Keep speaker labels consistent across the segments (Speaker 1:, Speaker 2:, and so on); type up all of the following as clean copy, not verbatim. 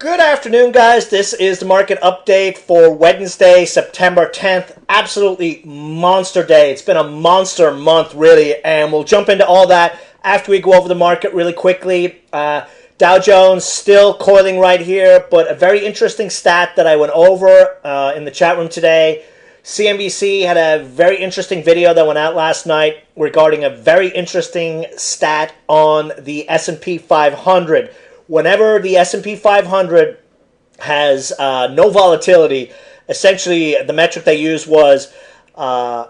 Speaker 1: Good afternoon, guys. This is the market update for Wednesday, September 10th. Absolutely monster day. It's been a monster month, really, and we'll jump into all that after we go over the market really quickly. Dow Jones still coiling right here, but a very interesting stat that I went over in the chat room today. CNBC had a very interesting video that went out last night regarding a very interesting stat on the S&P 500. Whenever the S&P 500 has no volatility, essentially the metric they used was a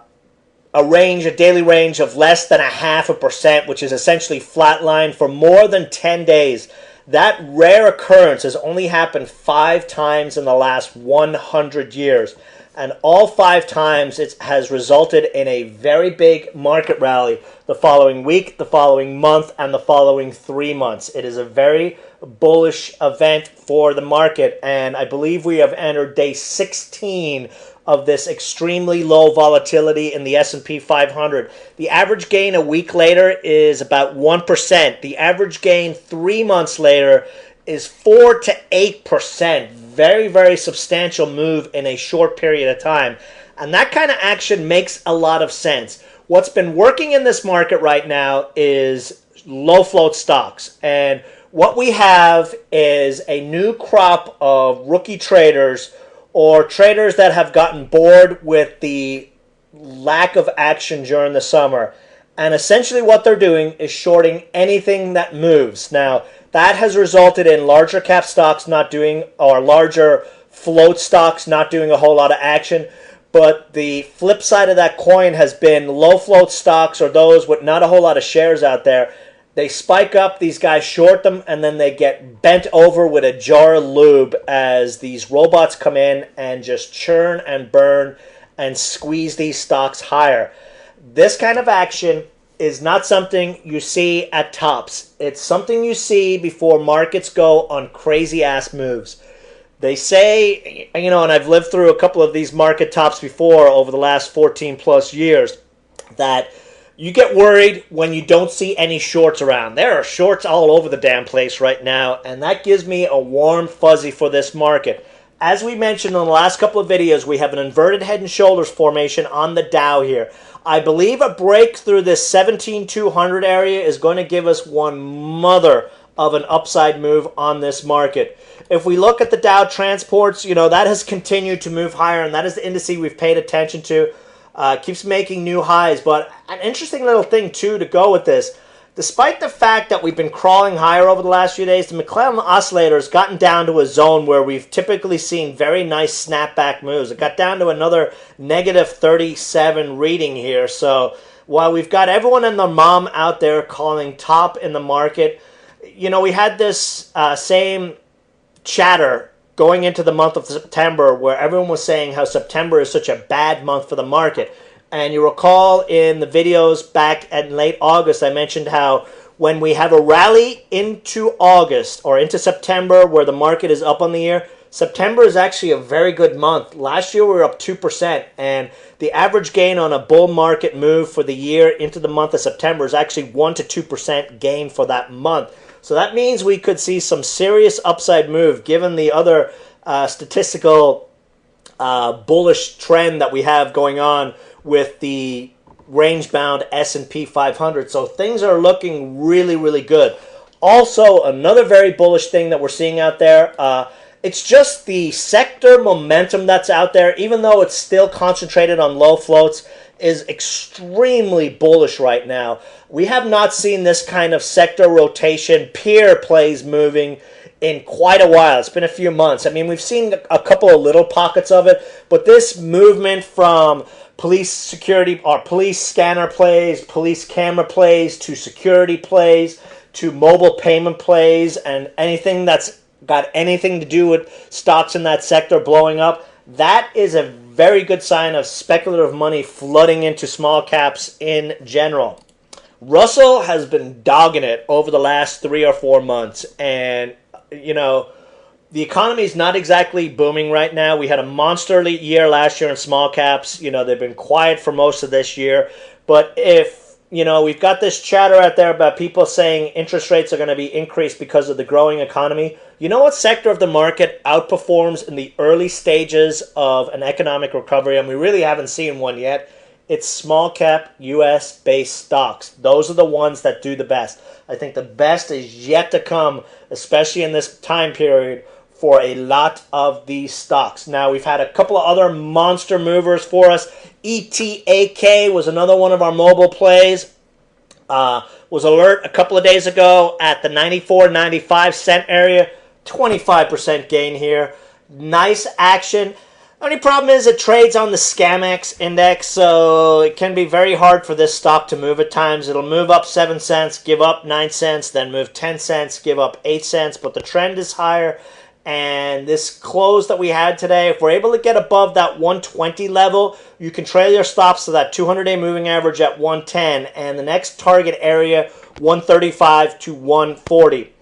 Speaker 1: daily range of less than 0.5%, which is essentially flatline for more than 10 days. That rare occurrence has only happened 5 times in the last 100 years. And all 5 times it has resulted in a very big market rally the following week, the following month, and the following 3 months. It is a very bullish event for the market, and I believe we have entered day 16 of this extremely low volatility in the S&P 500. The average gain a week later is about 1%. The average gain 3 months later is 4 to 8%. Very, very substantial move in a short period of time. And that kind of action makes a lot of sense. What's been working in this market right now is low float stocks. And what we have is a new crop of rookie traders or traders that have gotten bored with the lack of action during the summer. And essentially what they're doing is shorting anything that moves. Now, that has resulted in larger cap stocks not doing, or larger float stocks not doing a whole lot of action. But the flip side of that coin has been low float stocks, or those with not a whole lot of shares out there. They spike up, these guys short them, and then they get bent over with a jar of lube as these robots come in and just churn and burn and squeeze these stocks higher. This kind of action is not something you see at tops. It's something you see before markets go on crazy-ass moves. They say, and I've lived through a couple of these market tops before over the last 14-plus years, that you get worried when you don't see any shorts around. There are shorts all over the damn place right now, and that gives me a warm fuzzy for this market. As we mentioned in the last couple of videos, we have an inverted head and shoulders formation on the Dow here. I believe a break through this 17,200 area is going to give us one mother of an upside move on this market. If we look at the Dow Transports, that has continued to move higher, and that is the index we've paid attention to. Keeps making new highs, but an interesting little thing, too, to go with this. Despite the fact that we've been crawling higher over the last few days, the McClellan oscillator has gotten down to a zone where we've typically seen very nice snapback moves. It got down to another negative 37 reading here. So while we've got everyone and their mom out there calling top in the market, we had this same chatter going into the month of September where everyone was saying how September is such a bad month for the market. And you recall in the videos back in late August, I mentioned how when we have a rally into August or into September where the market is up on the year, September is actually a very good month. Last year we were up 2%, and the average gain on a bull market move for the year into the month of September is actually 1 to 2% gain for that month. So that means we could see some serious upside move given the other statistical bullish trend that we have going on with the range-bound S&P 500. So things are looking really, really good. Also, another very bullish thing that we're seeing out there, it's just the sector momentum that's out there, even though it's still concentrated on low floats, is extremely bullish right now. We have not seen this kind of sector rotation, peer plays moving in quite a while. It's been a few months. I mean, we've seen a couple of little pockets of it, but this movement from police security or police scanner plays, police camera plays, to security plays, to mobile payment plays, and anything that's got anything to do with stocks in that sector blowing up, that is a very good sign of speculative money flooding into small caps in general. Russell has been dogging it over the last 3 or 4 months, and the economy is not exactly booming right now. We had a monster year last year in small caps. They've been quiet for most of this year. But if we've got this chatter out there about people saying interest rates are going to be increased because of the growing economy. You know what sector of the market outperforms in the early stages of an economic recovery, and we really haven't seen one yet? It's small cap US based stocks. Those are the ones that do the best. I think the best is yet to come, especially in this time period, for a lot of these stocks. Now, we've had a couple of other monster movers for us. ETAK was another one of our mobile plays. Was alert a couple of days ago at the 94-95 cent area. 25% gain here. Nice action. Only problem is it trades on the Scamex index, so it can be very hard for this stock to move at times. It'll move up 7 cents, give up 9 cents, then move 10 cents, give up 8 cents, but the trend is higher. And this close that we had today, if we're able to get above that 120 level, you can trail your stops to that 200-day moving average at 110, and the next target area, 135 to 140.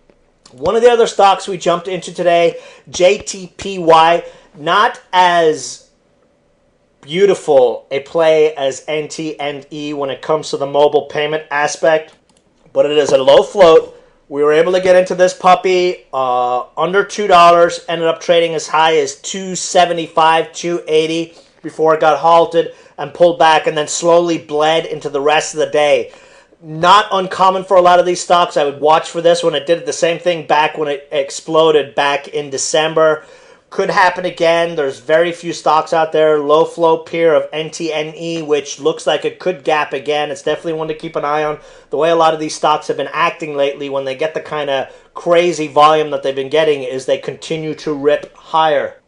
Speaker 1: One of the other stocks we jumped into today, JTPY, not as beautiful a play as NTNE when it comes to the mobile payment aspect, but it is a low float. We were able to get into this puppy under $2, ended up trading as high as $2.75, $2.80 before it got halted and pulled back and then slowly bled into the rest of the day. Not uncommon for a lot of these stocks. I would watch for this one. It did the same thing back when it exploded back in December. Could happen again. There's very few stocks out there. Low float peer of NTNE, which looks like it could gap again. It's definitely one to keep an eye on. The way a lot of these stocks have been acting lately when they get the kind of crazy volume that they've been getting is they continue to rip higher.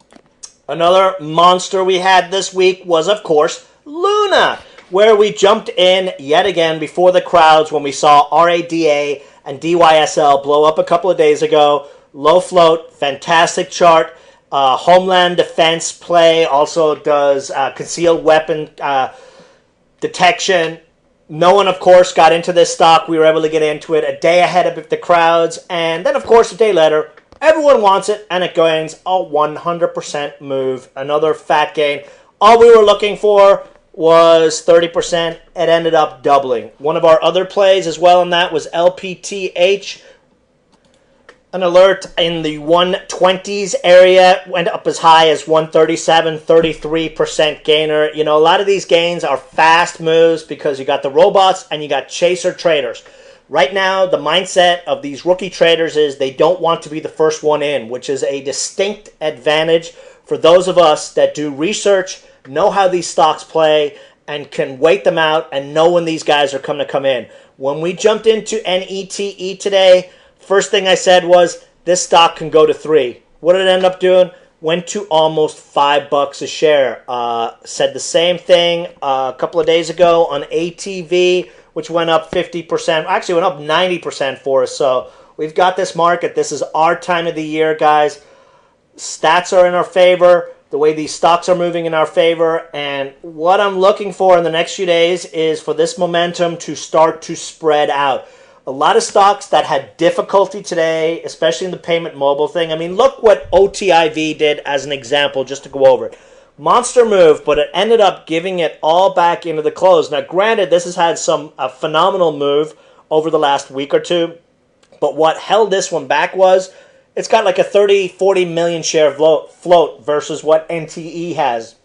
Speaker 1: Another monster we had this week was, of course, Luna, where we jumped in yet again before the crowds when we saw RADA and DYSL blow up a couple of days ago. Low float, fantastic chart. Homeland defense play, also does concealed weapon detection. No one, of course, got into this stock. We were able to get into it a day ahead of the crowds. And then, of course, a day later, everyone wants it, and it gains a 100% move. Another fat gain. All we were looking for was 30%. It ended up doubling. One of our other plays as well in that was LPTH. An alert in the 120s area, went up as high as 137, 33% gainer. You know, a lot of these gains are fast moves because you got the robots and you got chaser traders. Right now, the mindset of these rookie traders is they don't want to be the first one in, which is a distinct advantage for those of us that do research, know how these stocks play, and can wait them out and know when these guys are coming to come in. When we jumped into NETE today, first thing I said was, this stock can go to 3. What did it end up doing? Went to almost $5 a share. Said the same thing a couple of days ago on ATV, which went up 50%. Actually, went up 90% for us. So we've got this market. This is our time of the year, guys. Stats are in our favor. The way these stocks are moving in our favor. And what I'm looking for in the next few days is for this momentum to start to spread out. A lot of stocks that had difficulty today, especially in the payment mobile thing. I mean, look what OTIV did as an example, just to go over it. Monster move, but it ended up giving it all back into the close. Now, granted, this has had a phenomenal move over the last week or two, but what held this one back was it's got like a 30, 40 million share float versus what NTE has.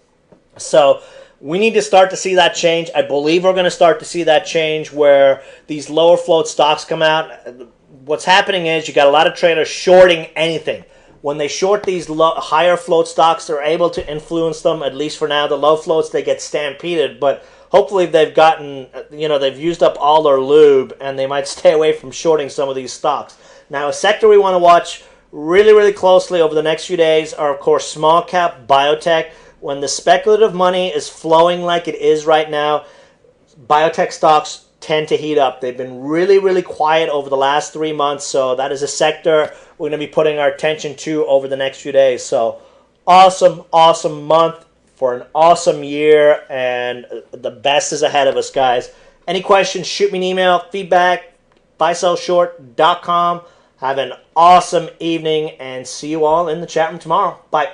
Speaker 1: So we need to start to see that change. I believe we're going to start to see that change where these lower float stocks come out. What's happening is you got a lot of traders shorting anything. When they short these higher float stocks, they're able to influence them, at least for now. The low floats, they get stampeded, but hopefully they've gotten, they've used up all their lube and they might stay away from shorting some of these stocks. Now, a sector we want to watch really, really closely over the next few days are, of course, small cap biotech. When the speculative money is flowing like it is right now, biotech stocks tend to heat up. They've been really, really quiet over the last 3 months, so that is a sector we're going to be putting our attention to over the next few days. So awesome, awesome month for an awesome year, and the best is ahead of us, guys. Any questions, shoot me an email, feedback, BuySellShort.com. Have an awesome evening, and see you all in the chat room tomorrow. Bye.